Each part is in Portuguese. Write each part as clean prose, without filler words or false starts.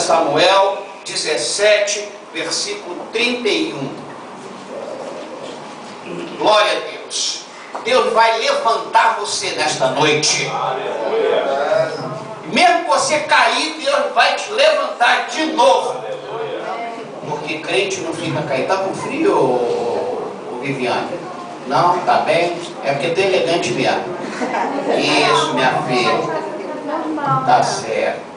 Samuel 17, versículo 31. Glória a Deus. Deus vai levantar você nesta noite. Mesmo que você cair, Deus vai te levantar de novo. Porque crente não fica caído. Tá com frio, ô Viviane? Não, tá bem? É porque tô elegante mesmo. Isso, minha filha. Tá certo.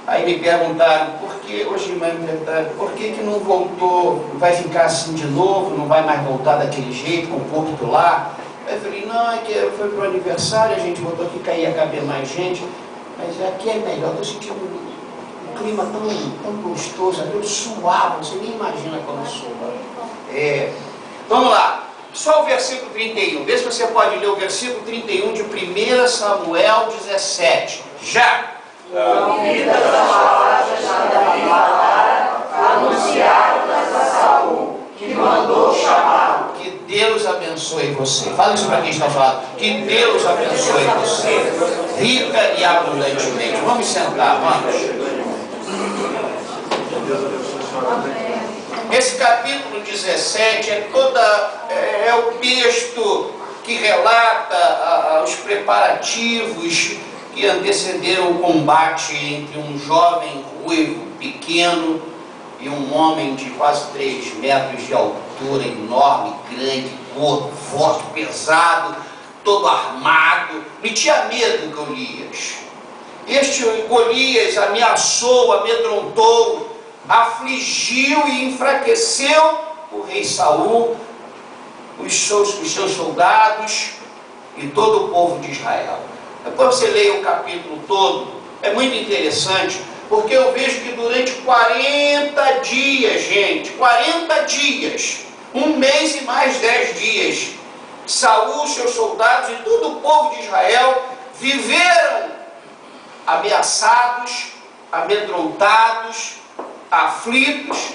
Aí me perguntaram, por que, hoje de manhã me perguntaram, por que não voltou, vai ficar assim de novo, não vai mais voltar daquele jeito, com o púlpito lá? Aí eu falei, não, é que foi pro aniversário, a gente botou aqui, ia caber mais gente, mas aqui é melhor, estou sentindo um clima tão gostoso, aquele suave, você nem imagina como suave. Vamos lá, só o versículo 31, vê se você pode ler o versículo 31 de 1 Samuel 17, já! Ouvidas as palavras de Davi falara, anunciaram-nas a Saul, que mandou chamá-lo. Que Deus abençoe você. Fala isso para quem está falando. Que Deus abençoe você, rica e abundantemente. Vamos sentar, vamos. Esse capítulo 17 é o texto que relata os preparativos que antecederam o combate entre um jovem ruivo pequeno e um homem de quase 3 metros de altura, enorme, grande, gordo, forte, pesado, todo armado. Me tinha medo, Golias. Este Golias ameaçou, amedrontou, afligiu e enfraqueceu o rei Saul, os seus soldados e todo o povo de Israel. Depois você leia o capítulo todo, é muito interessante, porque eu vejo que durante 40 dias, gente, 40 dias, um mês e mais 10 dias, Saul, seus soldados e todo o povo de Israel viveram ameaçados, amedrontados, aflitos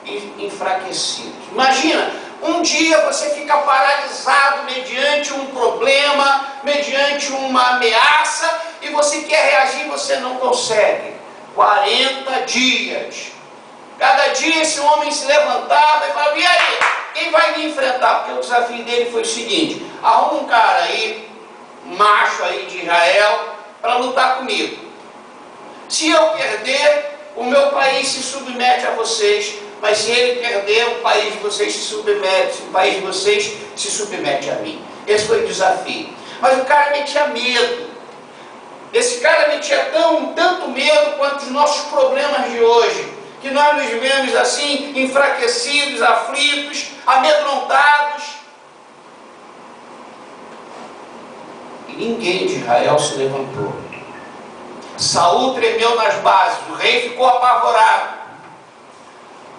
e enfraquecidos. Imagina, um dia você fica paralisado mediante um problema, mediante uma ameaça, e você quer reagir e você não consegue. 40 dias. Cada dia esse homem se levantava e falava, e aí, quem vai me enfrentar? Porque o desafio dele foi o seguinte, arruma um cara aí, macho aí de Israel, para lutar comigo. Se eu perder, o meu país se submete a vocês, mas se ele perder, o país de vocês se submete, o país de vocês se submete a mim. Esse foi o desafio. Mas o cara metia medo. Esse cara metia tanto medo quanto os nossos problemas de hoje, que nós nos vemos assim, enfraquecidos, aflitos, amedrontados. E ninguém de Israel se levantou. Saul tremeu nas bases, o rei ficou apavorado.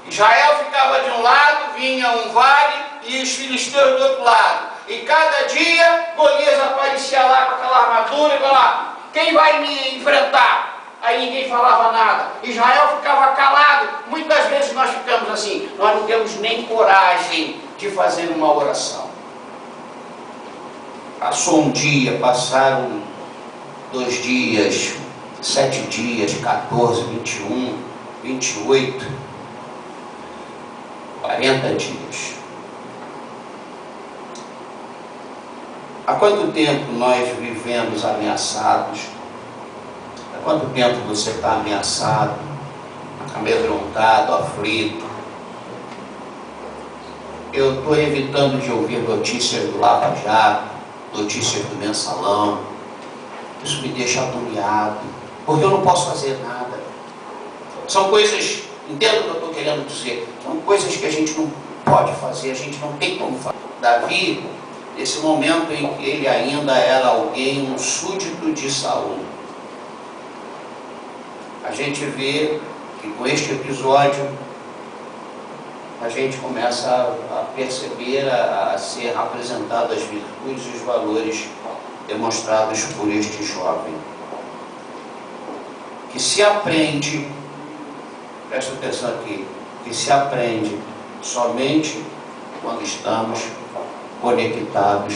Israel ficava de um lado, vinha um vale e os filisteus do outro lado. E cada dia Golias aparecia lá com aquela armadura e falava, quem vai me enfrentar? Aí ninguém falava nada. Israel ficava calado. Muitas vezes nós ficamos assim, nós não temos nem coragem de fazer uma oração. Passou um dia, passaram 2 dias, 7 dias, 14, 21, 28, 40 dias. Há quanto tempo nós vivemos ameaçados? Há quanto tempo você está ameaçado, amedrontado, aflito? Eu estou evitando de ouvir notícias do Lava Jato, notícias do Mensalão. Isso me deixa agoniado, porque eu não posso fazer nada. São coisas, entendo o que eu estou querendo dizer, são coisas que a gente não pode fazer, a gente não tem como fazer. Davi, nesse momento em que ele ainda era alguém, um súdito de Saul, a gente vê que com este episódio a gente começa a perceber, a ser apresentado as virtudes e os valores demonstrados por este jovem, que se aprende, presta atenção aqui, que se aprende somente quando estamos conectados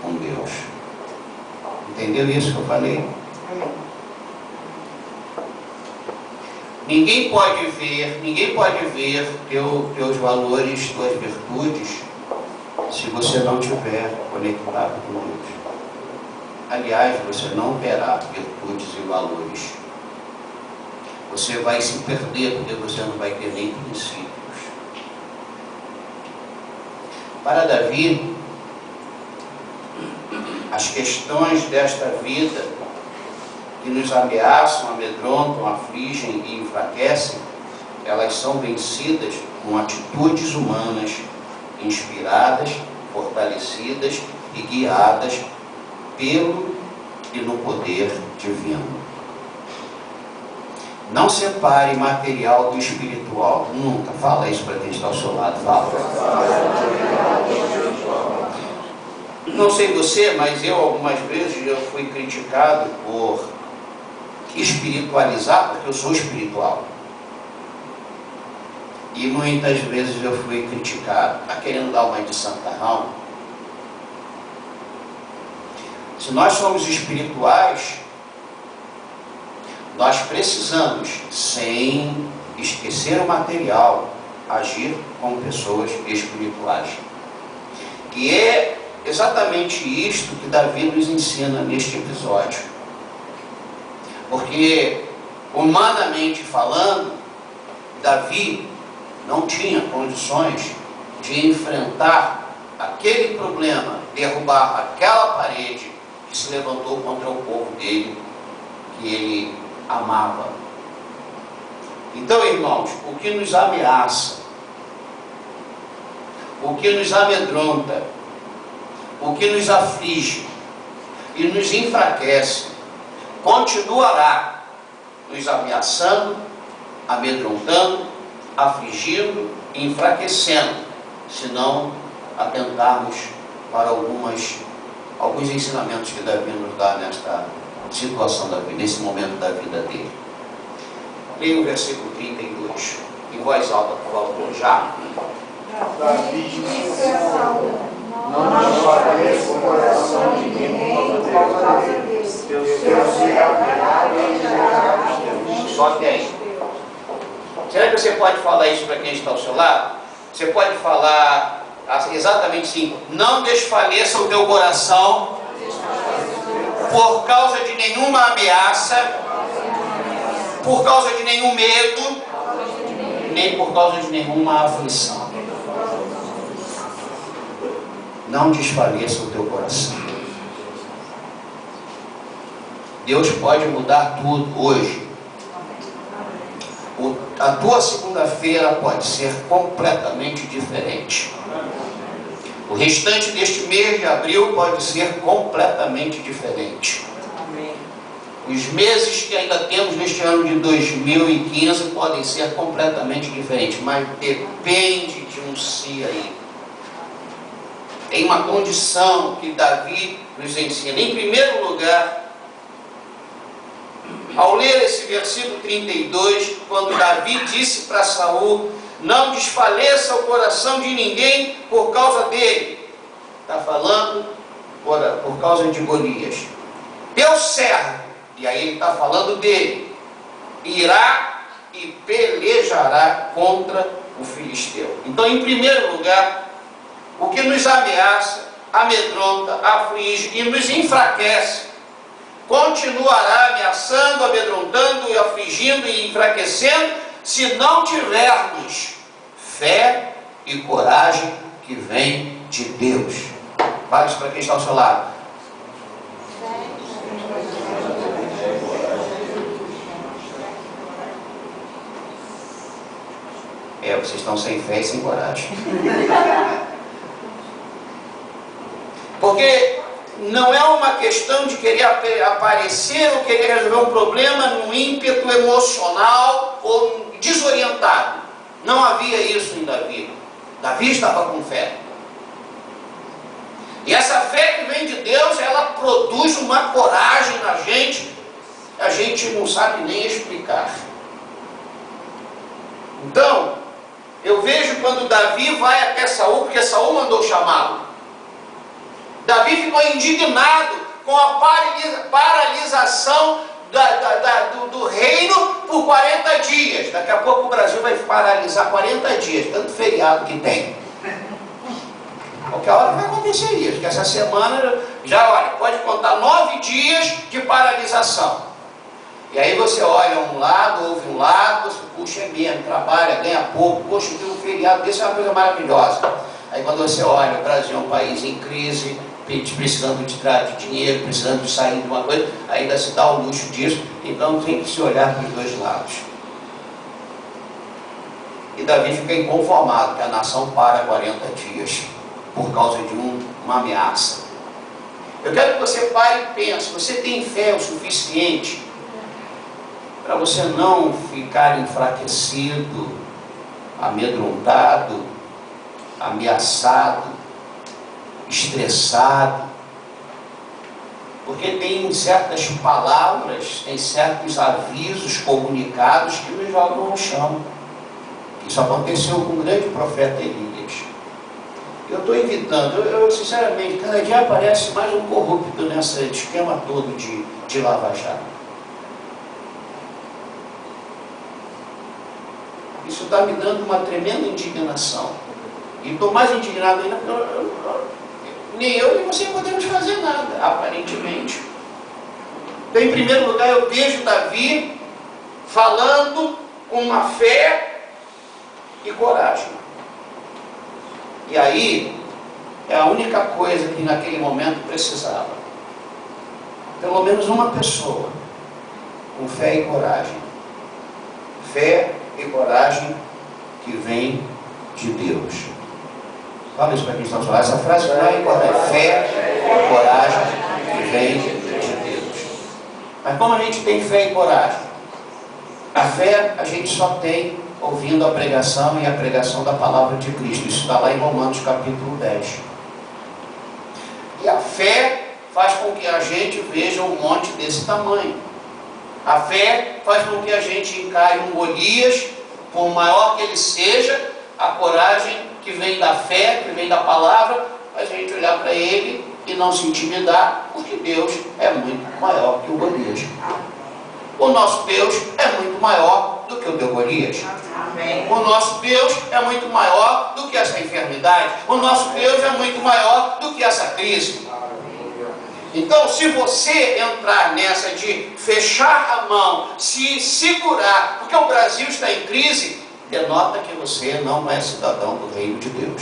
com Deus. Entendeu isso que eu falei? Ninguém pode ver teus valores, tuas virtudes, se você não estiver conectado com Deus. Aliás, você não terá virtudes e valores. Você vai se perder, porque você não vai ter nem princípios. Para Davi, as questões desta vida que nos ameaçam, amedrontam, afligem e enfraquecem, elas são vencidas com atitudes humanas, inspiradas, fortalecidas e guiadas pelo e no poder divino. Não separe material do espiritual. Nunca. Fala isso para quem está ao seu lado. Fala. Não sei você, mas eu algumas vezes já fui criticado por espiritualizar, porque eu sou espiritual. E muitas vezes eu fui criticado. Está querendo dar uma de santarrão? Se nós somos espirituais, nós precisamos, sem esquecer o material, agir como pessoas espirituais. E é exatamente isto que Davi nos ensina neste episódio. Porque, humanamente falando, Davi não tinha condições de enfrentar aquele problema, derrubar aquela parede que se levantou contra o povo dele, que ele amava. Então, irmãos, o que nos ameaça, o que nos amedronta, o que nos aflige e nos enfraquece, continuará nos ameaçando, amedrontando, afligindo e enfraquecendo, se não atentarmos para alguns ensinamentos que Davi nos dá nesta situação da vida, nesse momento da vida dele. Leia o versículo 32, em voz alta, por favor, já. Davi disse a Saul: não desfaleça o coração de ninguém por causa deles. Deus será e só que aí. Será que você pode falar isso para quem está ao seu lado? Você pode falar exatamente assim: não desfaleça o teu coração por causa de nenhuma ameaça, por causa de nenhum medo, nem por causa de nenhuma aflição. Não desfaleça o teu coração. Deus pode mudar tudo hoje. A tua segunda-feira pode ser completamente diferente. O restante deste mês de abril pode ser completamente diferente. Os meses que ainda temos neste ano de 2015 podem ser completamente diferentes, mas depende de um si aí. Tem uma condição que Davi nos ensina. Em primeiro lugar, ao ler esse versículo 32, quando Davi disse para Saul: não desfaleça o coração de ninguém por causa dele. Está falando por causa de Golias. Teu servo, e aí ele está falando dele, irá e pelejará contra o filisteu. Então, em primeiro lugar, o que nos ameaça, amedronta, aflige e nos enfraquece, continuará ameaçando, amedrontando, e afligindo e enfraquecendo, se não tivermos fé e coragem que vem de Deus. Fale isso para quem está ao seu lado. Vocês estão sem fé e sem coragem. Porque não é uma questão de querer aparecer ou querer resolver um problema num ímpeto emocional ou desorientado. Não havia isso em Davi. Davi estava com fé. E essa fé que vem de Deus, ela produz uma coragem na gente, a gente não sabe nem explicar. Então, eu vejo quando Davi vai até Saul, porque Saul mandou chamá-lo. Davi ficou indignado com a paralisação do reino por 40 dias. Daqui a pouco o Brasil vai paralisar 40 dias, tanto feriado que tem. Qualquer hora vai acontecer isso, porque essa semana já, olha, pode contar 9 dias de paralisação. E aí você olha um lado, ouve um lado, você, puxa, é mesmo, trabalha, ganha pouco, poxa, tem um feriado desse, é uma coisa maravilhosa. Aí quando você olha, o Brasil é um país em crise, precisando de dinheiro, precisando de sair de uma coisa, ainda se dá o luxo disso, então tem que se olhar para os dois lados. E Davi fica inconformado que a nação para 40 dias, por causa de uma ameaça. Eu quero que você pare e pense, você tem fé o suficiente para você não ficar enfraquecido, amedrontado, ameaçado, estressado, porque tem certas palavras, tem certos avisos comunicados que nos jogam no chão. Isso aconteceu com o grande profeta Elias. Eu estou evitando, eu sinceramente, cada dia aparece mais um corrupto nesse esquema todo de Lava Jato. Isso está me dando uma tremenda indignação. E estou mais indignado ainda porque nem eu nem você podemos fazer nada, aparentemente. Então, em primeiro lugar, eu vejo Davi falando com uma fé e coragem. E aí, é a única coisa que naquele momento precisava. Pelo menos uma pessoa com fé e coragem. Fé e coragem que vem de Deus. Fala isso para quem está falando. Essa frase não é importante. Fé e coragem que vem de Deus. Mas como a gente tem fé e coragem? A fé a gente só tem ouvindo a pregação e a pregação da palavra de Cristo. Isso está lá em Romanos capítulo 10. E a fé faz com que a gente veja um monte desse tamanho. A fé faz com que a gente encare um Golias, por maior que ele seja. A coragem que vem da fé, que vem da palavra, faz a gente olhar para ele e não se intimidar, porque Deus é muito maior que o Golias. O nosso Deus é muito maior do que o teu Golias. Amém. O nosso Deus é muito maior do que essa enfermidade. O nosso Deus é muito maior do que essa crise. Então, se você entrar nessa de fechar a mão, se segurar, porque o Brasil está em crise, denota que você não é cidadão do reino de Deus.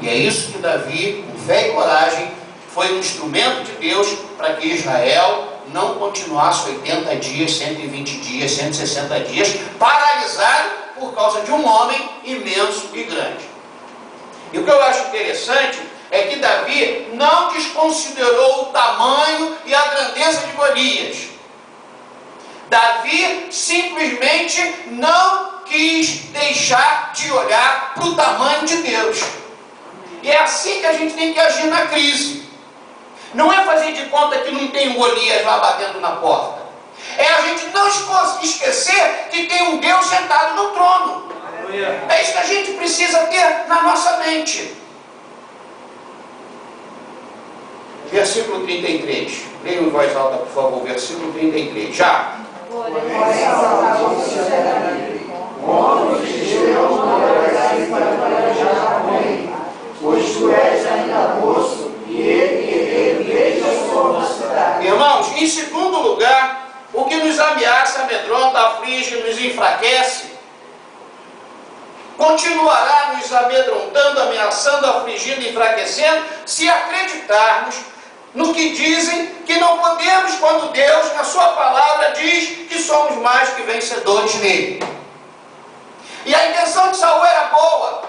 E é isso que Davi, com fé e coragem, foi um instrumento de Deus para que Israel não continuasse 80 dias, 120 dias, 160 dias, paralisado por causa de um homem imenso e grande. E o que eu acho interessante é que Davi não desconsiderou o tamanho e a grandeza de Golias. Davi simplesmente não quis deixar de olhar para o tamanho de Deus. E é assim que a gente tem que agir na crise. Não é fazer de conta que não tem um Golias lá batendo na porta. É a gente não esquecer que tem um Deus sentado no trono. É isso que a gente precisa ter na nossa mente. Versículo 33. Leia em voz alta, por favor. Versículo 33. Já. Pois tu és ainda moço, e ele desde a sua mocidade. Irmãos, em segundo lugar, o que nos ameaça, amedronta, aflige, nos enfraquece, continuará nos amedrontando, ameaçando, afligindo, enfraquecendo, se acreditarmos no que dizem que não podemos, quando Deus, na sua palavra, diz que somos mais que vencedores nele. E a intenção de Saul era boa.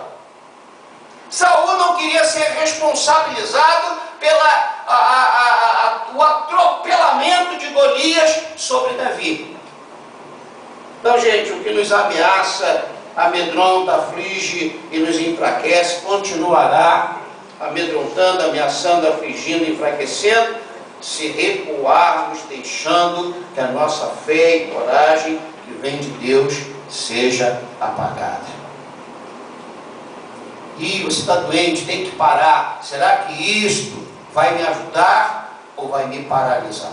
Saul não queria ser responsabilizado pelo atropelamento de Golias sobre Davi. Então, gente, o que nos ameaça, amedronta, aflige e nos enfraquece, continuará amedrontando, ameaçando, afligindo, enfraquecendo, se recuarmos, deixando que a nossa fé e coragem que vem de Deus seja apagada. E você está doente, tem que parar. Será que isto vai me ajudar ou vai me paralisar?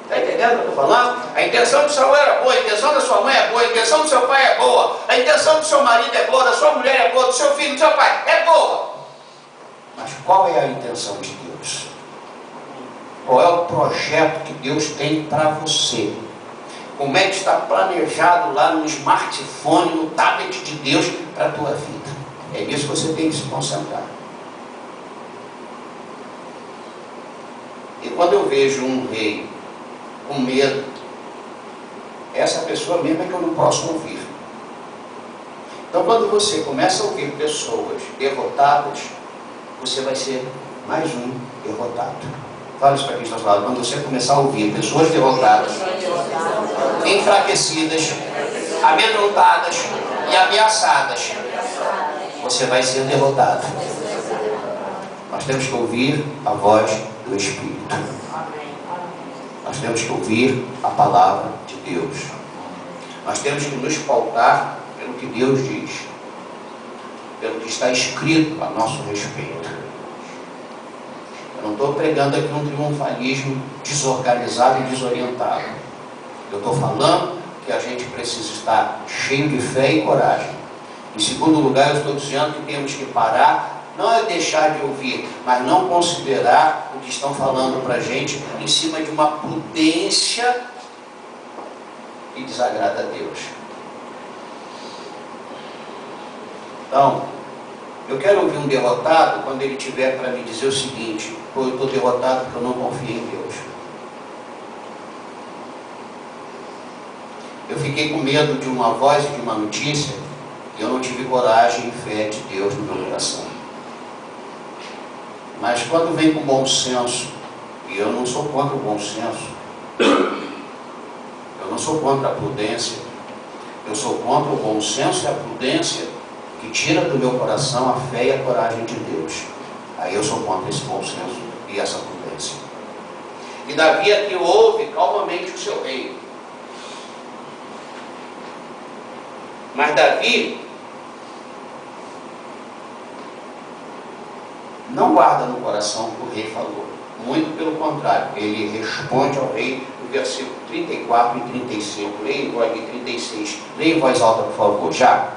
Está entendendo o que eu estou falando? A intenção de Saul era boa, a intenção da sua mãe é boa, a intenção do seu pai é boa, a intenção do seu marido é boa, da sua mulher é boa, do seu filho, do seu pai é boa. Mas qual é a intenção de Deus? Qual é o projeto que Deus tem para você? Como é que está planejado lá no smartphone, no tablet de Deus para a tua vida? É nisso que você tem que se concentrar. E quando eu vejo um rei com medo, essa pessoa mesmo é que eu não posso ouvir. Então quando você começa a ouvir pessoas derrotadas, você vai ser mais um derrotado. Fala isso para quem está falando. Quando você começar a ouvir pessoas derrotadas, enfraquecidas, amedrontadas e ameaçadas, você vai ser derrotado. Nós temos que ouvir a voz do Espírito. Nós temos que ouvir a palavra de Deus. Nós temos que nos pautar pelo que Deus diz, pelo que está escrito a nosso respeito. Eu não estou pregando aqui um triunfalismo desorganizado e desorientado. Eu estou falando que a gente precisa estar cheio de fé e coragem. Em segundo lugar, eu estou dizendo que temos que parar. Não é deixar de ouvir, mas não considerar o que estão falando para a gente em cima de uma prudência que desagrada a Deus. Então, eu quero ouvir um derrotado quando ele tiver para me dizer o seguinte: pô, eu estou derrotado porque eu não confio em Deus. Eu fiquei com medo de uma voz e de uma notícia e eu não tive coragem e fé de Deus no meu coração. Mas quando vem com bom senso, e eu não sou contra o bom senso, eu não sou contra a prudência, eu sou contra o bom senso e a prudência que tira do meu coração a fé e a coragem de Deus. Aí eu sou contra esse bom senso e essa prudência. E Davi aqui ouve calmamente o seu rei. Mas Davi não guarda no coração o que o rei falou. Muito pelo contrário, ele responde ao rei no versículo 34 e 35. Leia em voz de 36. Leia em voz alta, por favor. Já.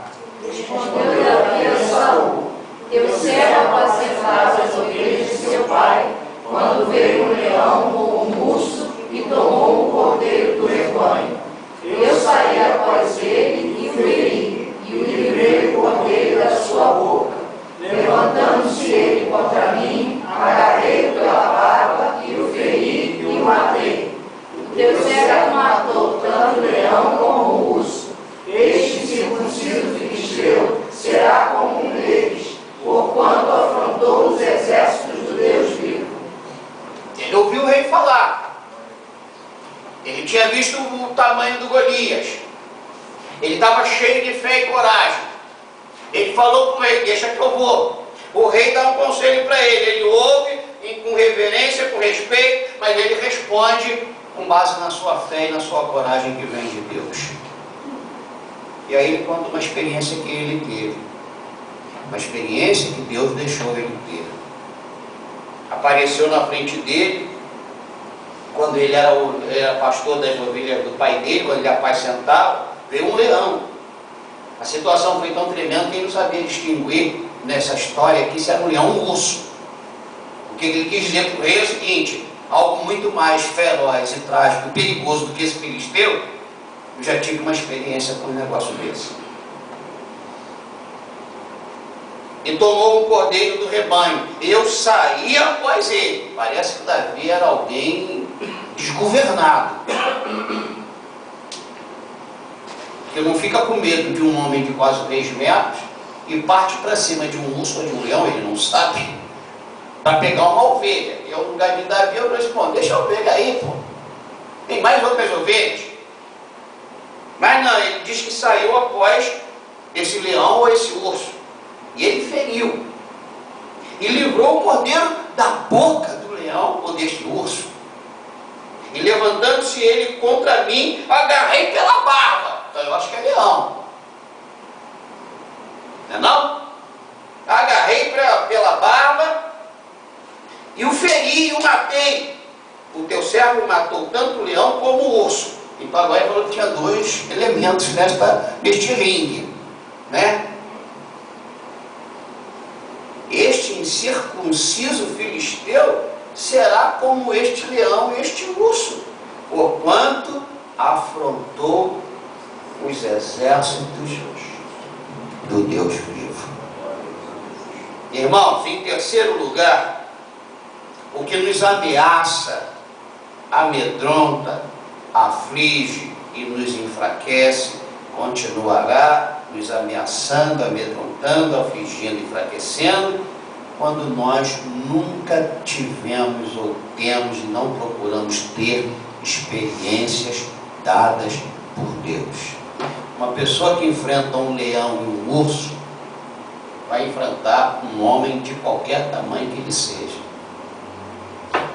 Respondeu Davi a Saul: teu servo apacentava as ovelhas de seu pai, quando veio um leão ou um urso e tomou o cordeiro do rebanho. Eu saí após ele e o feri, e o livrei o cordeiro da sua boca. Levantando-se ele contra mim, agarrei-o pela barba e o feri e o matei. O teu servo matou tanto o leão como o urso. Este circunciso filisteu será como um deles, porquanto afrontou os exércitos do Deus vivo. Ele ouviu o rei falar. Ele tinha visto o tamanho do Golias. Ele estava cheio de fé e coragem. Ele falou com ele: deixa que eu vou. O rei dá um conselho para ele. Ele ouve com reverência, com respeito, mas ele responde com base na sua fé e na sua coragem que vem de Deus. E aí ele conta uma experiência que ele teve. Uma experiência que Deus deixou ele ter. Apareceu na frente dele, quando ele era pastor das ovelhas do pai dele, quando ele apacentava, veio um leão. A situação foi tão tremenda que ele não sabia distinguir nessa história aqui se era um leão ou um urso. O que ele quis dizer para o rei é o seguinte: algo muito mais feroz e trágico e perigoso do que esse filisteu. Eu já tive uma experiência com um negócio desse. E tomou um cordeiro do rebanho. Eu saí após ele. Parece que Davi era alguém desgovernado. Que não fica com medo de um homem de quase 3 metros e parte para cima de um urso ou de um leão, ele não sabe, para pegar uma ovelha. E no lugar de Davi eu respondo: deixa a ovelha aí, pô. Tem mais outras ovelhas. Mas não, ele diz que saiu após esse leão ou esse urso. E ele feriu. E livrou o cordeiro da boca do leão ou deste urso. E levantando-se ele contra mim, agarrei pela barba. Então eu acho que é leão. Não é não? Agarrei pela barba e o feri e o matei. o teu servo matou tanto o leão como o urso. Então agora ele falou que tinha dois elementos neste ringue, né? Este incircunciso filisteu será como este leão e este urso, porquanto afrontou os exércitos do Deus vivo. Irmãos, em terceiro lugar, o que nos ameaça, amedronta, aflige e nos enfraquece, continuará nos ameaçando, amedrontando, afligindo, enfraquecendo, quando nós nunca tivemos ou temos e não procuramos ter experiências dadas por Deus. Uma pessoa que enfrenta um leão e um urso vai enfrentar um homem de qualquer tamanho que ele seja.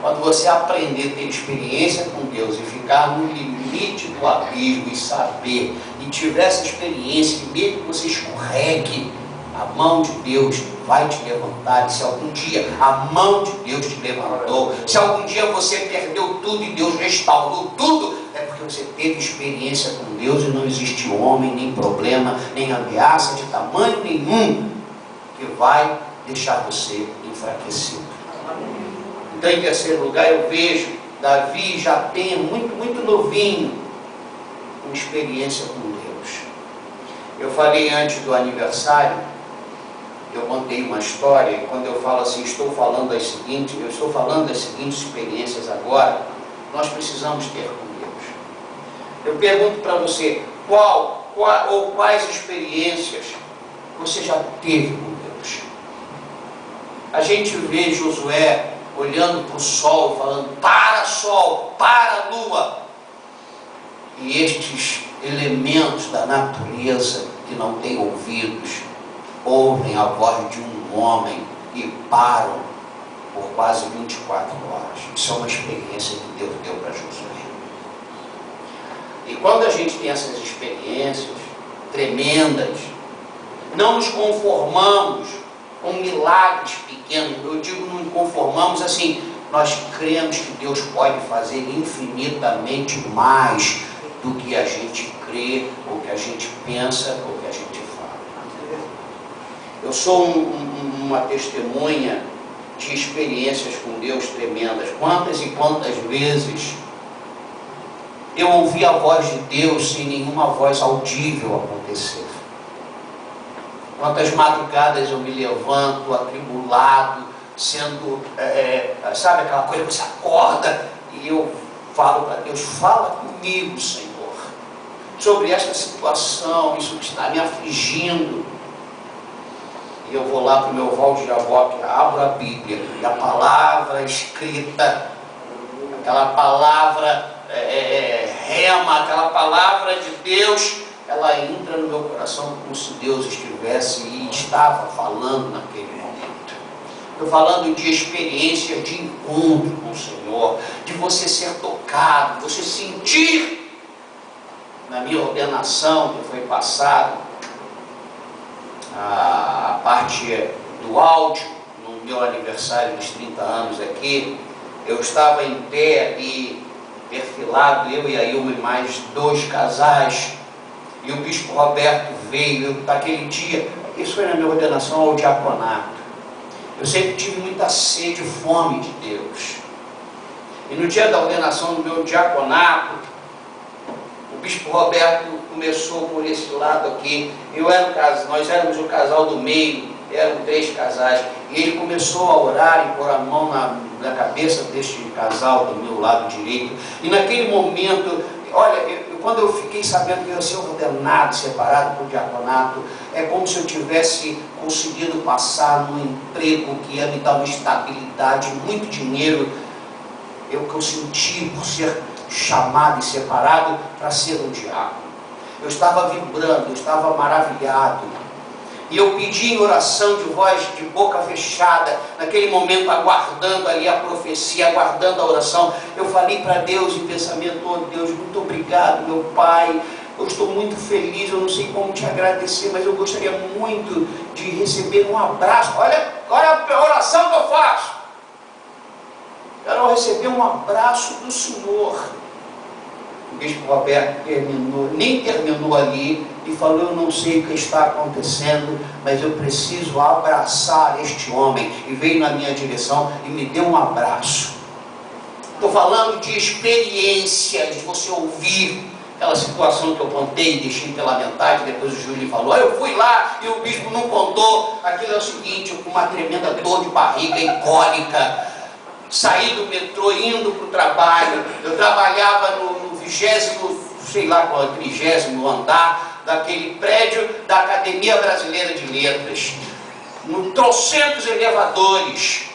Quando você aprender a ter experiência com Deus e ficar no limite do abismo e saber, e tiver essa experiência, que mesmo que você escorregue, a mão de Deus vai te levantar. E se algum dia a mão de Deus te levantou, se algum dia você perdeu tudo e Deus restaurou tudo, é porque você teve experiência com Deus e não existe homem, nem problema, nem ameaça de tamanho nenhum que vai deixar você enfraquecido. Então, em terceiro lugar, eu vejo Davi já tem muito novinho uma experiência com Deus. Eu falei antes do aniversário, eu contei uma história, e quando eu falo assim, eu estou falando das seguintes experiências agora, nós precisamos ter com Deus. Eu pergunto para você, quais experiências você já teve com Deus? A gente vê Josué olhando para o sol, falando, para sol, para lua. E estes elementos da natureza que não têm ouvidos, ouvem a voz de um homem e param por quase 24 horas. Isso é uma experiência que Deus deu para Josué. E quando a gente tem essas experiências tremendas, não nos conformamos com milagres pequenos. Eu digo, não nos conformamos assim, nós cremos que Deus pode fazer infinitamente mais do que a gente crê, ou que a gente pensa, ou que a gente fala. Eu sou uma testemunha de experiências com Deus tremendas. Quantas e quantas vezes eu ouvi a voz de Deus sem nenhuma voz audível acontecer. Quantas madrugadas eu me levanto atribulado, sendo, sabe aquela coisa que você acorda e eu falo para Deus, fala comigo, Senhor, sobre esta situação, isso que está me afligindo. E eu vou lá para o meu Valde de Jaboque, abro a Bíblia, e a palavra escrita, aquela palavra rema, aquela palavra de Deus, ela entra no meu coração como se Deus estivesse e estava falando naquele momento. Estou falando de experiência de encontro com o Senhor, de você ser tocado, você sentir. Na minha ordenação que foi passado, a parte do áudio, no meu aniversário dos 30 anos aqui, eu estava em pé ali, perfilado, eu e a Ilma e mais 2 casais, e o bispo Roberto veio, naquele dia, isso foi na minha ordenação ao diaconato. Eu sempre tive muita sede e fome de Deus. E no dia da ordenação do meu diaconato, o bispo Roberto começou por esse lado aqui. Nós éramos o casal do meio, eram 3 casais. E ele começou a orar e pôr a mão na cabeça deste casal do meu lado direito. E naquele momento, olha, quando eu fiquei sabendo que eu ia ser ordenado, separado para o diaconato, é como se eu tivesse conseguido passar num emprego que ia me dar uma estabilidade, muito dinheiro. Eu senti por ser chamado e separado para ser um diácono. Eu estava vibrando, eu estava maravilhado. E eu pedi em oração, de voz, de boca fechada, naquele momento, aguardando ali a profecia, aguardando a oração. Eu falei para Deus em pensamento, oh Deus, muito obrigado, meu Pai. Eu estou muito feliz, eu não sei como te agradecer, mas eu gostaria muito de receber um abraço. Olha a oração que eu faço. era ao receber um abraço do Senhor. O bispo Roberto nem terminou ali e falou: eu não sei o que está acontecendo, mas eu preciso abraçar este homem. E veio na minha direção e me deu um abraço. Estou falando de experiência, de você ouvir aquela situação que eu contei e deixei pela metade. Depois o Júlio falou: eu fui lá e o bispo não contou. Aquilo é o seguinte: eu com uma tremenda dor de barriga e cólica, saí do metrô indo para o trabalho. Eu trabalhava no 20º, sei lá qual é, 30º andar daquele prédio da Academia Brasileira de Letras, no trocentos elevadores.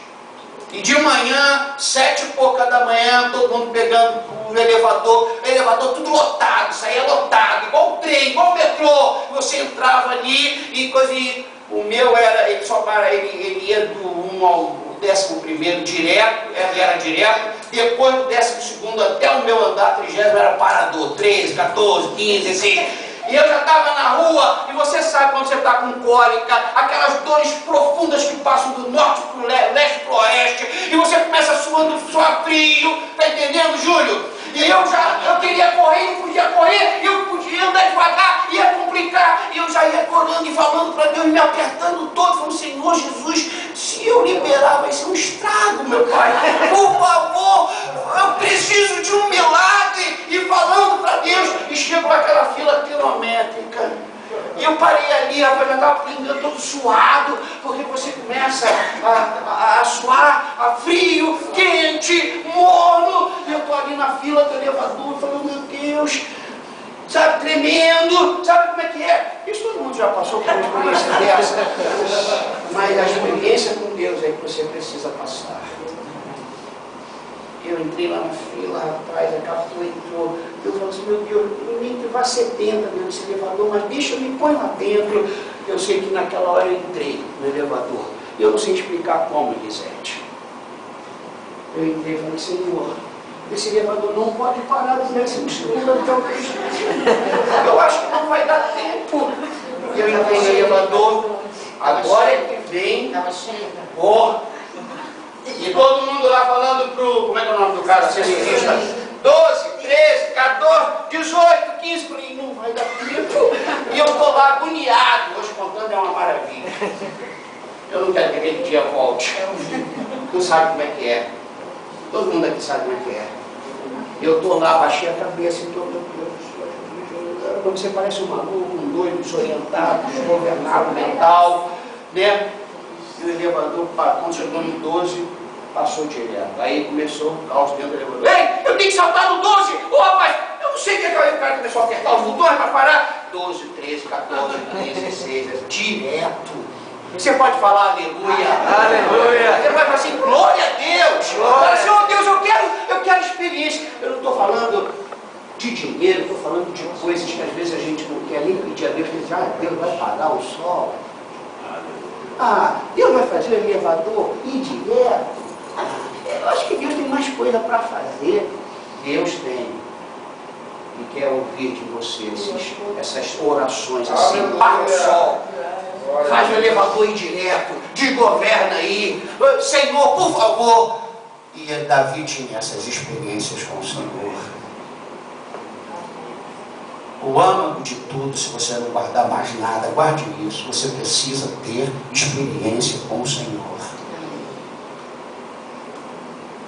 E de manhã, 7 e pouca da manhã, todo mundo pegando o elevador tudo lotado, saía lotado, igual o trem, igual o metrô. Você entrava ali e coisa. O meu era, ele ia do 1 ao 11º direto, ele era direto. Depois do 12º até o meu andar 30º era parador, 13, 14, 15, assim. E eu já estava na rua, e você sabe quando você está com cólica, aquelas dores profundas que passam do norte para o leste para o oeste, e você começa suar frio, tá entendendo, Júlio? E eu queria correr, não podia correr, eu podia andar devagar, ia complicar, e eu já ia orando e falando para Deus, me apertando todo, falando: Senhor Jesus, se eu liberar vai ser um estrago, meu Pai, por favor, eu preciso de um milagre, e falando para Deus, e chego naquela fila quilométrica, e eu parei ali, rapaz, já estava pingando todo suado, porque você começa a suar, a frio, quente, morno, e eu estou ali na fila do elevador, falando: meu Deus, sabe, tremendo, sabe como é que é? Isso todo mundo já passou por uma experiência dessa, mas a experiência com Deus é que você precisa passar. Eu entrei lá na fila, rapaz, a Cafu entrou, eu falei assim: meu Deus, eu nem que vá 70 dentro desse elevador, mas deixa, me põe lá dentro. Eu sei que naquela hora eu entrei no elevador, eu não sei explicar como, Elisete. Eu entrei e falei: Senhor, esse elevador não pode parar no 12º até o Cristo. Eu acho que não vai dar tempo. Eu entrei no elevador, agora é que vem. Estava cheio. E todo mundo lá falando pro, como é que é o nome do cara, assessista? 12, 13, 14, 18, 15, falei: não vai dar tempo. E eu tô lá agoniado, hoje contando é uma maravilha. Eu não quero que aquele dia volte. Tu sabe como é que é. Todo mundo aqui sabe como é que é. Eu tô lá, baixei a cabeça e quando você parece um maluco, um doido, desorientado, desgovernado mental, né? E o elevador, quando chegou no 12, passou direto. Aí começou o caos dentro do elevador. Ei, eu tenho que saltar no 12! Ô rapaz, eu não sei o que é que o cara começou a apertar os botões para parar. 12, 13, 14, 15, 16, direto. Você pode falar aleluia. Aleluia. Você vai falar assim: glória a Deus. Fala assim: oh Deus, eu quero experiência. Eu não estou falando de dinheiro, estou falando de coisas que às vezes a gente não quer nem pedir a Deus, que diz: ah, Deus vai parar o sol. Ah, Deus vai fazer o elevador ir direto. Eu acho que Deus tem mais coisa para fazer. Deus tem. E quer ouvir de você essas orações assim: para o sol, faz o elevador ir direto, desgoverna aí, Senhor, por favor. E Davi tinha essas experiências com o Senhor. O âmago de tudo, se você não guardar mais nada, guarde isso. Você precisa ter experiência com o Senhor.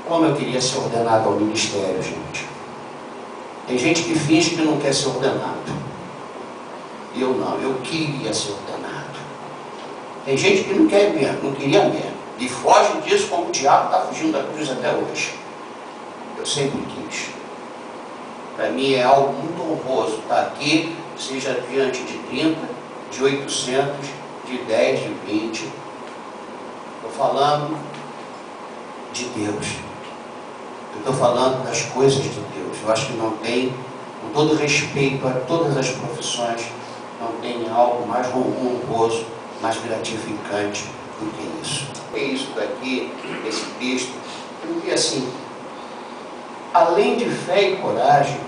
Como eu queria ser ordenado ao ministério, gente. Tem gente que finge que não quer ser ordenado. Eu não, eu queria ser ordenado. Tem gente que não quer mesmo, não queria mesmo. E foge disso como o diabo está fugindo da cruz até hoje. Eu sempre quis. Para mim é algo muito honroso estar aqui, seja diante de 30, de 800, de 10, de 20. Estou falando de Deus. Eu estou falando das coisas de Deus. Eu acho que não tem, com todo respeito a todas as profissões, não tem algo mais honroso, mais gratificante do que isso. É isso daqui, esse texto, porque assim, além de fé e coragem,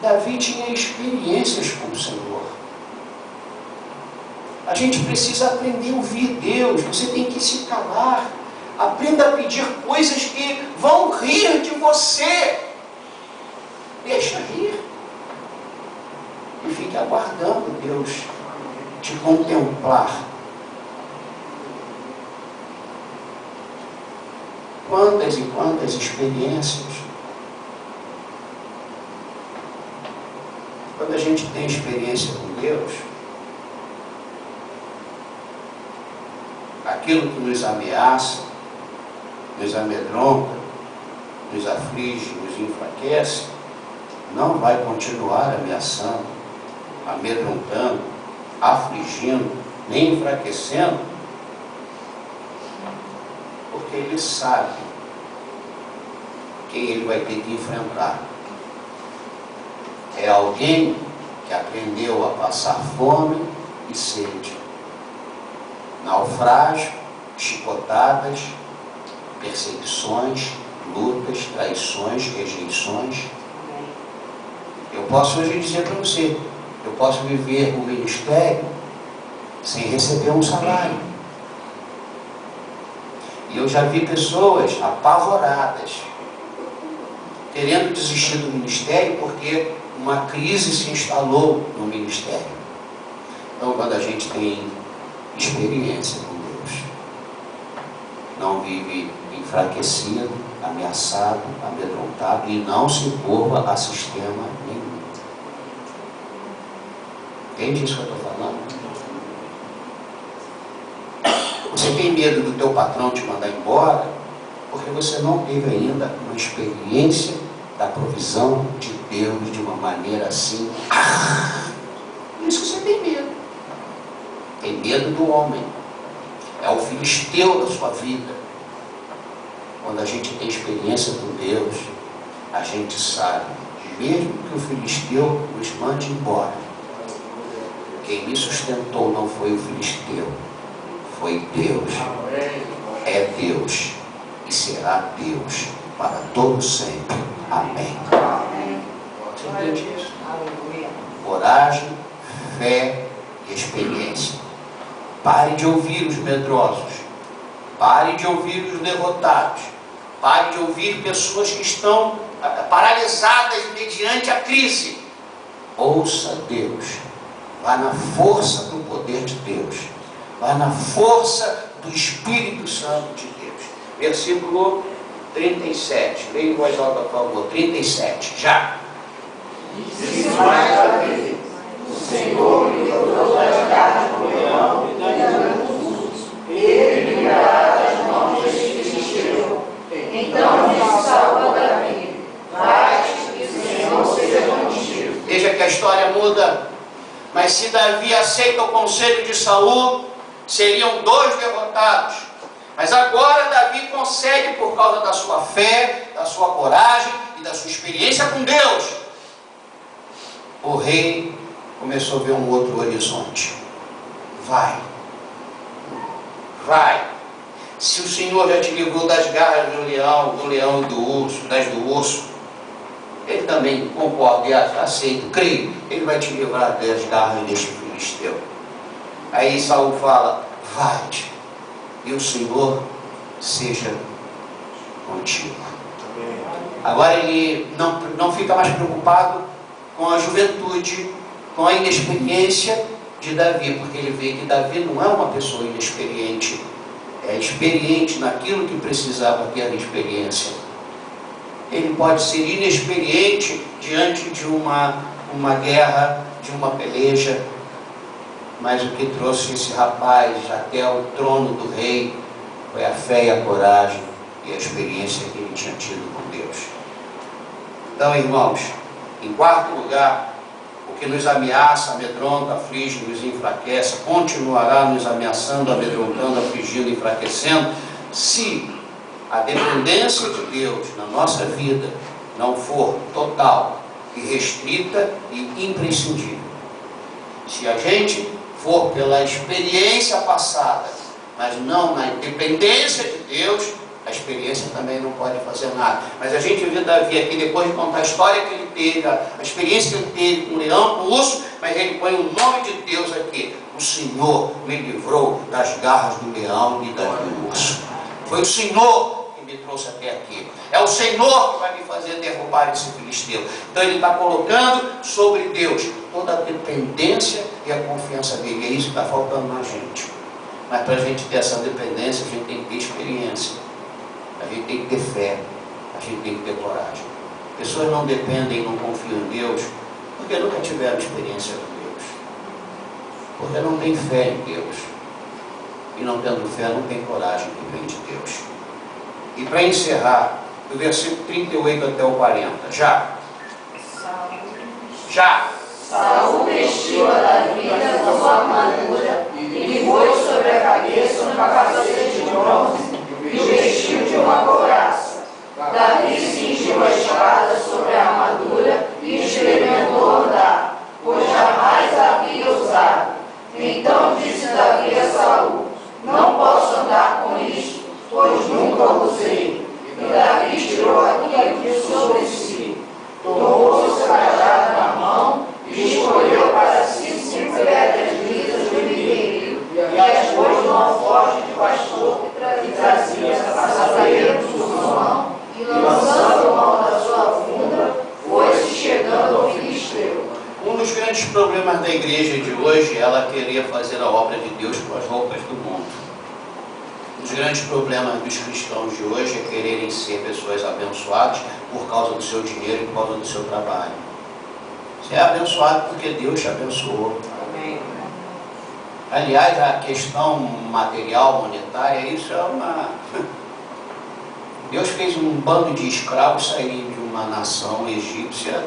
Davi tinha experiências com o Senhor. A gente precisa aprender a ouvir Deus. Você tem que se calar. Aprenda a pedir coisas que vão rir de você. Deixa rir. E fique aguardando Deus te contemplar. Quantas e quantas experiências. Quando a gente tem experiência com Deus, aquilo que nos ameaça, nos amedronta, nos aflige, nos enfraquece, não vai continuar ameaçando, amedrontando, afligindo, nem enfraquecendo, porque ele sabe quem ele vai ter que enfrentar. É alguém que aprendeu a passar fome e sede, naufrágio, chicotadas, perseguições, lutas, traições, rejeições. Eu posso hoje dizer para você, eu posso viver o ministério sem receber um salário. E eu já vi pessoas apavoradas, querendo desistir do ministério porque uma crise se instalou no ministério. Então, quando a gente tem experiência com Deus, não vive enfraquecido, ameaçado, amedrontado e não se curva a sistema nenhum. Entende isso que eu estou falando? Você tem medo do teu patrão te mandar embora porque você não teve ainda uma experiência da provisão de Deus de uma maneira assim. Por isso que você tem medo. Tem medo do homem. É o filisteu da sua vida. Quando a gente tem experiência com Deus, a gente sabe, mesmo que o filisteu nos mande embora, quem me sustentou não foi o filisteu, foi Deus. É Deus e será Deus para todo sempre. Amém. Você entende isso? Coragem, fé e experiência. Pare de ouvir os medrosos. Pare de ouvir os derrotados. Pare de ouvir pessoas que estão paralisadas mediante a crise. Ouça Deus. Vá na força do poder de Deus. Vá na força do Espírito Santo de Deus. Versículo 37. Leia em voz alta, por favor. 37. Já. Disse mais Davi: o Senhor me livrou das garras do leão e das ursos. Ele me livrará das mãos deste filisteu. Então disse Saul a Davi: vai-te, que o Senhor seja contigo. Veja que a história muda. Mas se Davi aceita o conselho de Saul, seriam 2 derrotados. Mas agora Davi consegue, por causa da sua fé, da sua coragem e da sua experiência com Deus. O rei começou a ver um outro horizonte. Vai. Se o Senhor já te livrou das garras do leão e do urso, ele também concorda e aceita, creio, ele vai te livrar das garras deste filisteu. Aí Saul fala: vai-te, e o Senhor seja contigo. Agora ele não fica mais preocupado com a juventude, com a inexperiência de Davi, porque ele vê que Davi não é uma pessoa inexperiente, é experiente naquilo que precisava ter a experiência. Ele pode ser inexperiente diante de uma guerra, de uma peleja, mas o que trouxe esse rapaz até o trono do rei foi a fé e a coragem e a experiência que ele tinha tido com Deus. Então, irmãos, em quarto lugar, o que nos ameaça, amedronta, aflige, nos enfraquece, continuará nos ameaçando, amedrontando, afligindo, enfraquecendo, se a dependência de Deus na nossa vida não for total e restrita e imprescindível. Se a gente for pela experiência passada, mas não na dependência de Deus, a experiência também não pode fazer nada. Mas a gente vê Davi aqui, depois de contar a história que ele teve, a experiência que ele teve com o leão, com o urso, mas ele põe o nome de Deus aqui: o Senhor me livrou das garras do leão e do urso. Foi o Senhor que me trouxe até aqui. É o Senhor que vai me fazer derrubar esse filisteu. Então ele está colocando sobre Deus toda a dependência e a confiança dele. É isso que está faltando na gente. Mas para a gente ter essa dependência, a gente tem que ter experiência. A gente tem que ter fé. A gente tem que ter coragem. Pessoas não dependem, não confiam em Deus, porque nunca tiveram experiência com Deus. Porque não tem fé em Deus. E não tendo fé, não tem coragem que vem de Deus. E para encerrar, do versículo 38 até o 40. Já. Saúl vestiu a Davi da sua armadura e lhe pôs sobre a cabeça um capacete de bronze e o vestiu de uma couraça. Davi cingiu a espada sobre a armadura e experimentou andar, pois jamais havia usado. Então disse Davi a Saúl: não posso andar com isto, pois nunca usei. E Davi tirou aquilo de sobre si, tomou o seu cajado na mão e escolheu para si 5 pedras lisas de migueiro e as pôs no alforje de pastor e trazia sapatos por mão e lançando mão da sua funda, foi-se chegando ao filisteu. Um dos grandes problemas da igreja de hoje é ela querer fazer a obra de Deus com as roupas do mundo. Um dos grandes problemas dos cristãos de hoje é quererem ser pessoas abençoadas por causa do seu dinheiro e por causa do seu trabalho. Você é abençoado porque Deus te abençoou. Amém. Aliás, a questão material, monetária, isso é uma... Deus fez um bando de escravos saírem de uma nação egípcia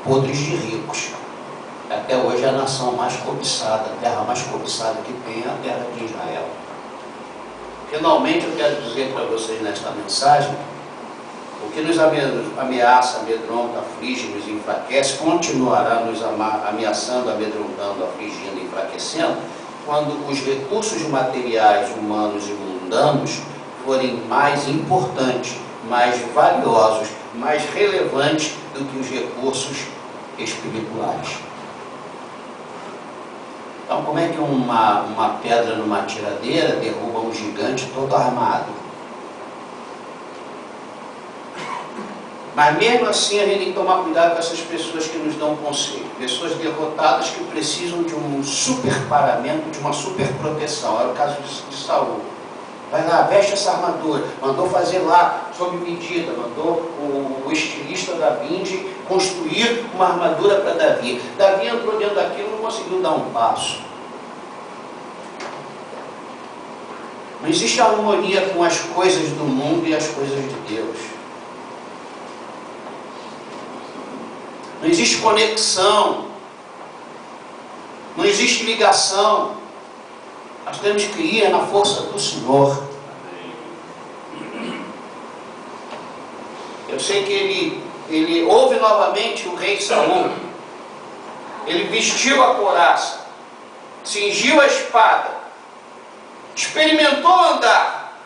podres de ricos. Até hoje é a nação mais cobiçada, a terra mais cobiçada que tem é a terra de Israel. Finalmente eu quero dizer para vocês nesta mensagem, o que nos ameaça, amedronta, aflige, nos enfraquece, continuará nos ameaçando, amedrontando, afligindo, enfraquecendo, quando os recursos materiais, humanos e mundanos forem mais importantes, mais valiosos, mais relevantes do que os recursos espirituais. Então, como é que uma pedra numa tiradeira derruba um gigante todo armado? Mas mesmo assim a gente tem que tomar cuidado com essas pessoas que nos dão conselho. Pessoas derrotadas que precisam de um super paramento, de uma super proteção. Era o caso de Saúl. Vai lá, veste essa armadura. Mandou fazer lá, sob medida. Mandou o estilista da Vinde construir uma armadura para Davi. Davi entrou dentro daquilo e não conseguiu dar um passo. Não existe harmonia com as coisas do mundo e as coisas de Deus. Não existe conexão. Não existe ligação. Nós temos que ir na força do Senhor. Eu sei que ele ouve novamente o rei Saúl. Ele vestiu a couraça, cingiu a espada, experimentou andar.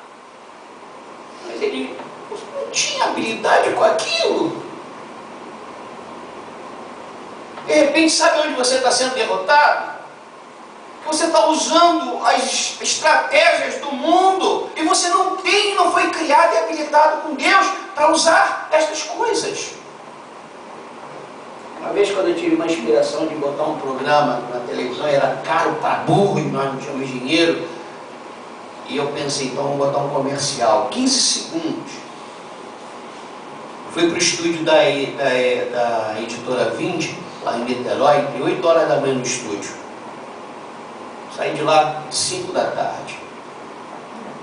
Mas ele não tinha habilidade com aquilo. De repente, sabe onde você está sendo derrotado? Você está usando as estratégias do mundo e você não foi criado e habilitado com Deus para usar estas coisas. Uma vez, quando eu tive uma inspiração de botar um programa na televisão, era caro para burro e nós não tínhamos dinheiro, e eu pensei, então vamos botar um comercial, 15 segundos. Fui para o estúdio da editora Vinde, lá em Niterói, entre 8 horas da manhã no estúdio. Saí de lá 5 da tarde.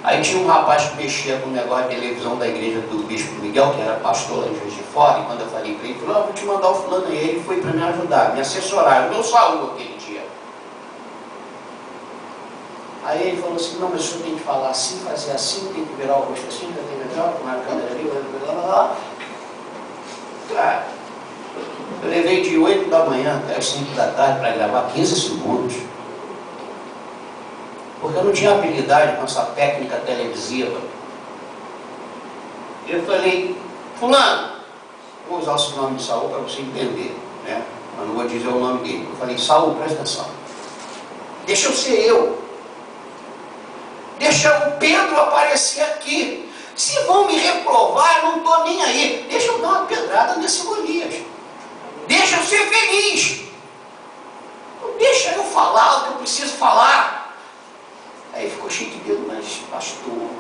Aí tinha um rapaz que mexia com o negócio de televisão da igreja do Bispo Miguel, que era pastor lá em Juiz de Fora, e quando eu falei para ele, ele falou, vou te mandar o fulano aí. Ele foi para me ajudar, me assessorar, o meu Saúl aquele dia. Aí ele falou assim, não, mas o senhor tem que falar assim, fazer assim, tem que virar o rosto assim, tem que virar a câmera ali, blá, blá, blá. Cara, eu levei de 8 da manhã até as 5 da tarde para gravar 15 segundos. Porque eu não tinha habilidade com essa técnica televisiva. Eu falei, fulano, vou usar o nome de Saúl para você entender, né? Mas não vou dizer o nome dele. Eu falei, Saúl, presta atenção. Deixa eu ser eu. deixa o Pedro aparecer aqui. Se vão me reprovar, não estou nem aí. Deixa eu dar uma pedrada nesse Golias. Deixa eu ser feliz. Deixa eu falar o que eu preciso falar. Aí ficou cheio de dedo, mas pastor,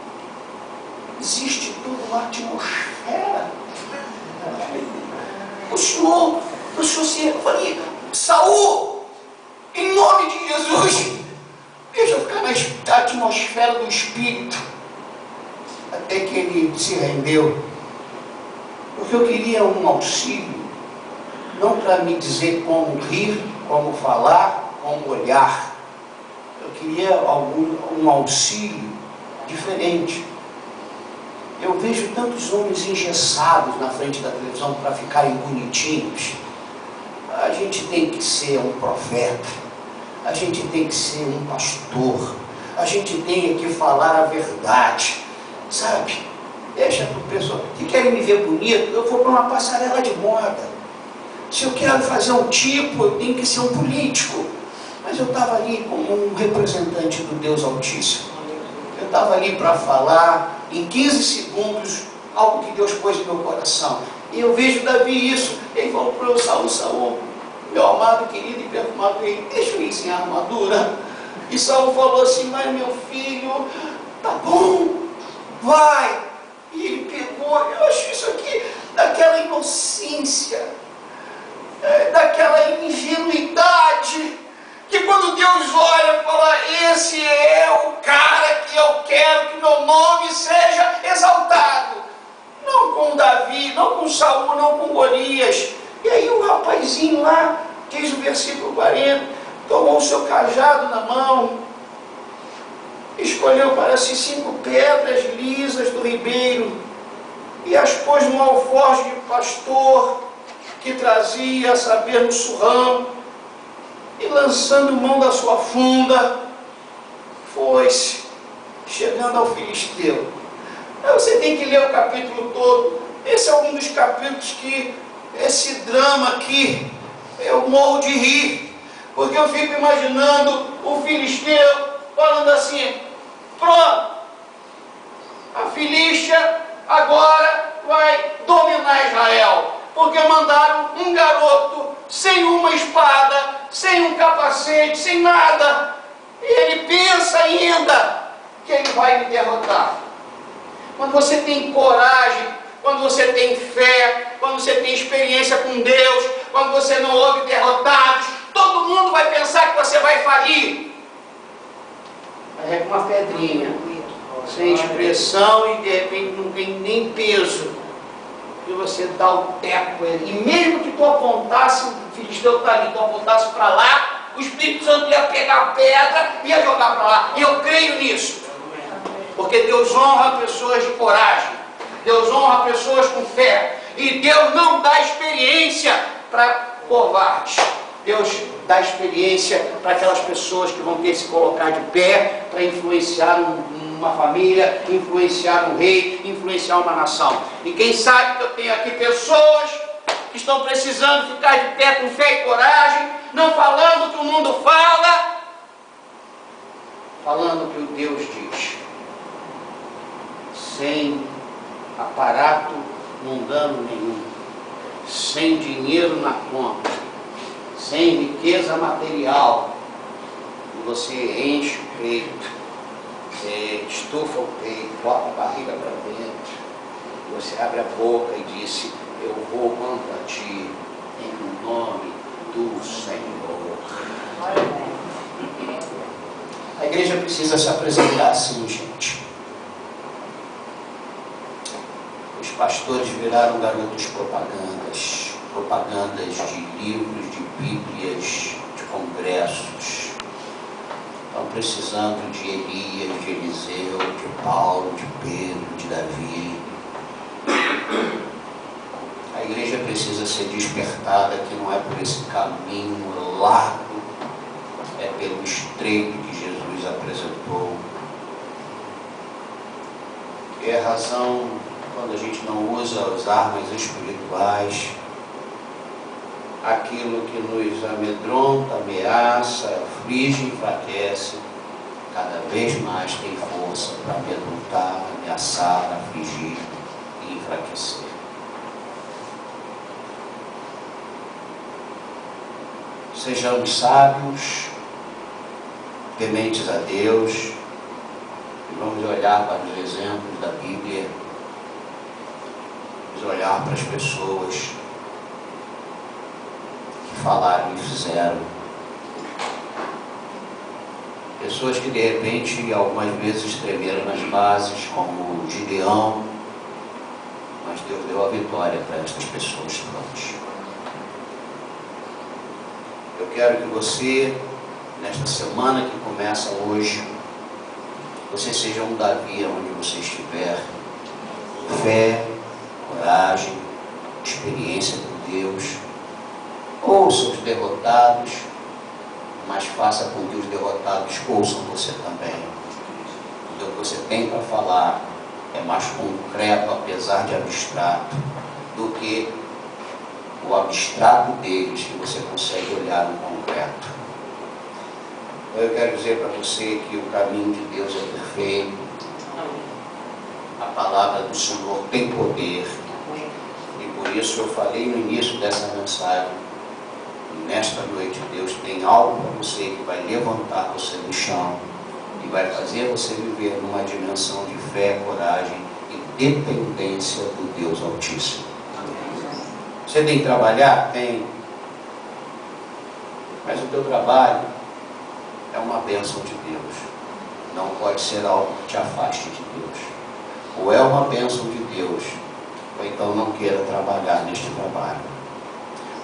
existe toda uma atmosfera. O senhor eu falei, Saul, em nome de Jesus, deixa eu ficar na atmosfera do Espírito. Até que ele se rendeu. Porque eu queria um auxílio, não para me dizer como rir, como falar, como olhar. Eu queria um auxílio diferente. Eu vejo tantos homens engessados na frente da televisão para ficarem bonitinhos. A gente tem que ser um profeta, a gente tem que ser um pastor, a gente tem que falar a verdade, sabe? Deixa para o pessoal que querem me ver bonito, eu vou para uma passarela de moda. Se eu quero fazer um tipo, eu tenho que ser um político. Mas eu estava ali como um representante do Deus Altíssimo. Eu estava ali para falar em 15 segundos algo que Deus pôs no meu coração. E eu vejo Davi isso. Ele falou para o Saul, meu amado, querido e perfumado rei, deixa eu ir sem armadura. E Saul falou assim, mas meu filho, tá bom, vai. E ele pegou, eu acho isso aqui, daquela inocência, daquela ingenuidade, que quando Deus olha e fala, esse é o cara que eu quero que meu nome seja exaltado. Não com Davi, não com Saul, não com Golias. E aí o rapazinho lá, diz o versículo 40, tomou o seu cajado na mão, escolheu para si 5 pedras lisas do ribeiro, e as pôs no alforje de pastor, que trazia, a saber, no surrão, e lançando mão da sua funda, foi-se, chegando ao filisteu. Aí você tem que ler o capítulo todo. Esse é um dos capítulos que, esse drama aqui, eu morro de rir, porque eu fico imaginando o filisteu falando assim, pronto, a Filístia agora vai dominar Israel, porque mandaram um garoto sem uma espada, sem um capacete, sem nada, e ele pensa ainda que ele vai me derrotar. Quando você tem coragem, quando você tem fé, quando você tem experiência com Deus, quando você não ouve derrotados, todo mundo vai pensar que você vai falir. Mas é com uma pedrinha, sem expressão, e de repente não tem nem peso, e você dá o teco. E mesmo que tu apontasse, o filisteu está ali, tu apontasse para lá, o Espírito Santo ia pegar a pedra e ia jogar para lá. E eu creio nisso, porque Deus honra pessoas de coragem, Deus honra pessoas com fé, e Deus não dá experiência para covardes. Deus dá experiência para aquelas pessoas que vão ter que se colocar de pé para influenciar uma família, influenciar um rei, influenciar uma nação. E quem sabe que eu tenho aqui pessoas que estão precisando ficar de pé com fé e coragem, não falando o que o mundo fala, falando o que o Deus diz, sem aparato mundano nenhum, sem dinheiro na conta, sem riqueza material. E você enche o peito, você estufa o peito, bota a barriga para dentro, você abre a boca e diz, eu vou contra ti, em nome do Senhor. A igreja precisa se apresentar assim, gente. Os pastores viraram garotos propagandas de livros, de bíblias, de congressos. Estão precisando de Elias, de Eliseu, de Paulo, de Pedro, de Davi. A igreja precisa ser despertada, que não é por esse caminho largo, é pelo estreito que Jesus apresentou. E é a razão, quando a gente não usa as armas espirituais, aquilo que nos amedronta, ameaça, aflige, enfraquece, cada vez mais tem força para amedrontar, ameaçar, afligir e enfraquecer. Sejamos sábios, tementes a Deus, e vamos olhar para os exemplos da Bíblia, vamos olhar para as pessoas que falaram e fizeram. Pessoas que de repente algumas vezes tremeram nas bases, como Gideão, mas Deus deu a vitória para essas pessoas todas. Eu quero que você, nesta semana que começa hoje, você seja um Davi onde você estiver. Fé, coragem, experiência com Deus. Ouça os derrotados, mas faça com que os derrotados ouçam você também. Porque o que você tem para falar é mais concreto, apesar de abstrato, do que o abstrato deles, que você consegue olhar no concreto. Então eu quero dizer para você que o caminho de Deus é perfeito, a palavra do Senhor tem poder, e por isso eu falei no início dessa mensagem, nesta noite Deus tem algo para você que vai levantar você do chão e vai fazer você viver numa dimensão de fé, coragem e dependência do Deus Altíssimo. Você tem que trabalhar? Tem. Mas o teu trabalho é uma bênção de Deus. Não pode ser algo que te afaste de Deus. Ou é uma bênção de Deus, ou então não queira trabalhar neste trabalho.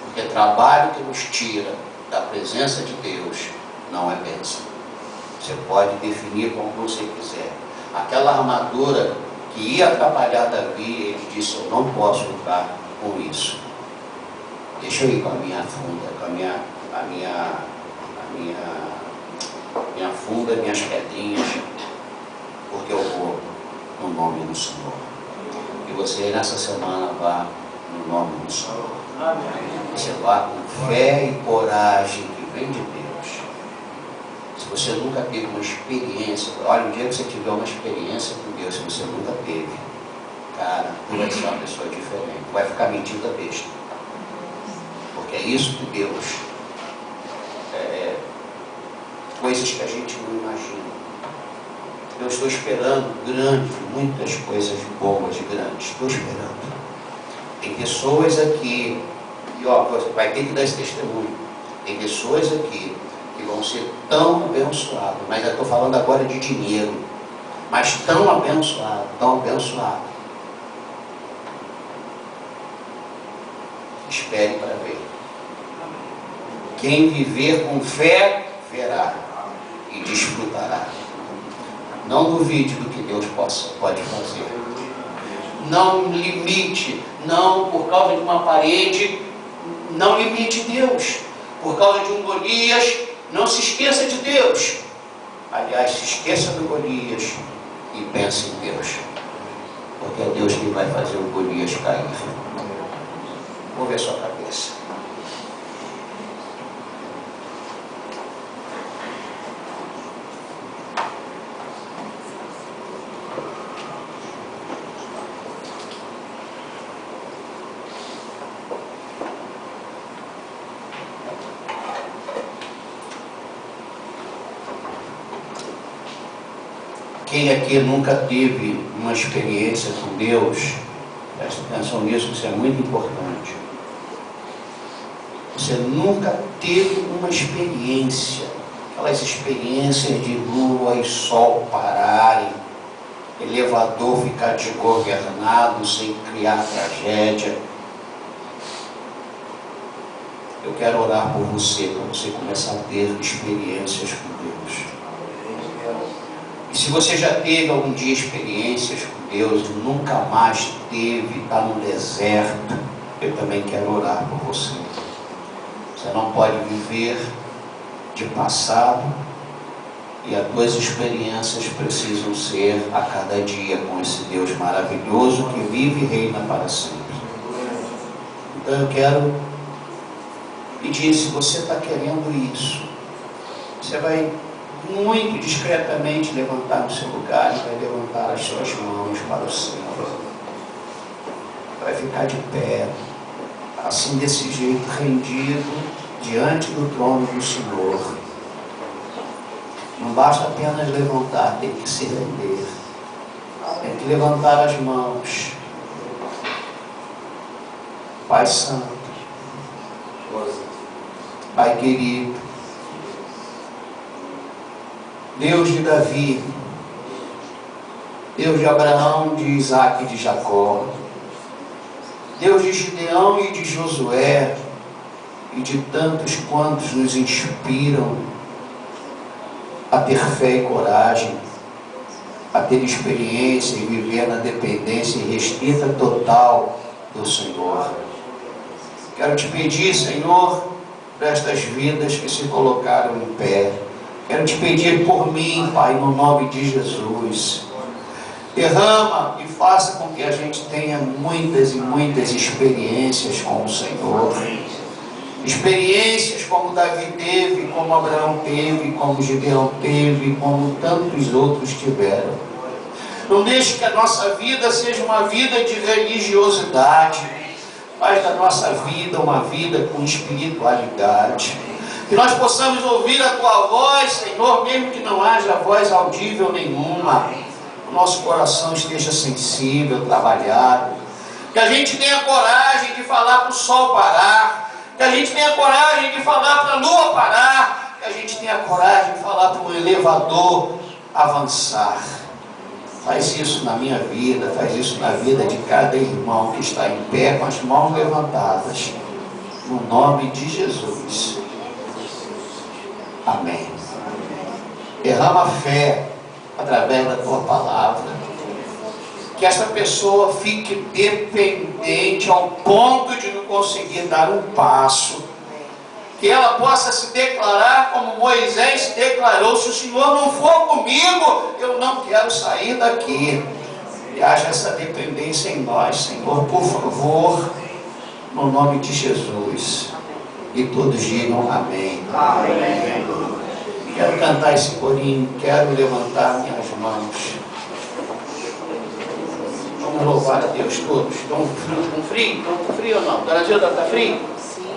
Porque trabalho que nos tira da presença de Deus não é bênção. Você pode definir como você quiser. Aquela armadura que ia atrapalhar Davi, ele disse, eu não posso lutar com isso. Deixa eu ir com a minha funda, com a minha funda, minhas pedrinhas, porque eu vou no nome do Senhor. E você nessa semana vá no nome do Senhor. Você vá com fé e coragem que vem de Deus. Se você nunca teve uma experiência, olha, um dia que você tiver uma experiência com Deus, se você nunca teve, cara, tu vai ser uma pessoa diferente, vai ficar metida besta. Porque é isso que Deus, coisas que a gente não imagina. Eu estou esperando muitas coisas boas e grandes, estou esperando. Tem pessoas aqui, e ó, você vai ter que dar esse testemunho, tem pessoas aqui que vão ser tão abençoadas, mas eu estou falando agora de dinheiro, mas tão abençoado. Espere para ver. Quem viver com fé, verá e desfrutará. Não duvide do que Deus pode fazer. Não limite, não por causa de uma parede, não limite Deus. Por causa de um Golias, não se esqueça de Deus. Aliás, se esqueça do Golias e pense em Deus. Porque é Deus que vai fazer o Golias cair. Vou ver sua cabeça. Quem aqui nunca teve uma experiência com Deus, presta atenção nisso, isso é muito importante. Você nunca teve uma experiência, aquelas experiências de lua e sol pararem, elevador ficar desgovernado sem criar tragédia. Eu quero orar por você, para você começar a ter experiências com Deus. E se você já teve algum dia experiências com Deus e nunca mais teve, está no deserto, eu também quero orar por você. Você não pode viver de passado e as tuas experiências precisam ser a cada dia com esse Deus maravilhoso que vive e reina para sempre. Então eu quero pedir, se você está querendo isso, você vai muito discretamente levantar no seu lugar e vai levantar as suas mãos para o Senhor. Vai ficar de pé, assim desse jeito, rendido diante do trono do Senhor. Não basta apenas levantar, tem que se render. Tem que levantar as mãos. Pai Santo, Pai querido, Deus de Davi, Deus de Abraão, de Isaac e de Jacó, Deus de Gideão e de Josué, e de tantos quantos nos inspiram a ter fé e coragem, a ter experiência e viver na dependência irrestrita total do Senhor. Quero te pedir, Senhor, por estas vidas que se colocaram em pé. Quero te pedir por mim, Pai, no nome de Jesus. Derrama e faça com que a gente tenha muitas e muitas experiências com o Senhor. Experiências como Davi teve, como Abraão teve, como Gideão teve, como tantos outros tiveram. Não deixe que a nossa vida seja uma vida de religiosidade. Faz da nossa vida uma vida com espiritualidade. Que nós possamos ouvir a Tua voz, Senhor, mesmo que não haja voz audível nenhuma. O nosso coração esteja sensível, trabalhado. Que a gente tenha coragem de falar para o sol parar. Que a gente tenha coragem de falar para a lua parar. Que a gente tenha coragem de falar para o elevador avançar. Faz isso na minha vida, faz isso na vida de cada irmão que está em pé com as mãos levantadas. No nome de Jesus. Amém. Derrama fé através da Tua palavra. Que esta pessoa fique dependente ao ponto de não conseguir dar um passo. Que ela possa se declarar como Moisés se declarou: se o Senhor não for comigo, eu não quero sair daqui. E haja essa dependência em nós, Senhor, por favor, no nome de Jesus. E todos digam amém. Amém. Quero cantar esse corinho, quero levantar minhas mãos. Vamos louvar a Deus todos. Estão com frio? Estão com frio ou não? Dona Gilda, está frio? Sim.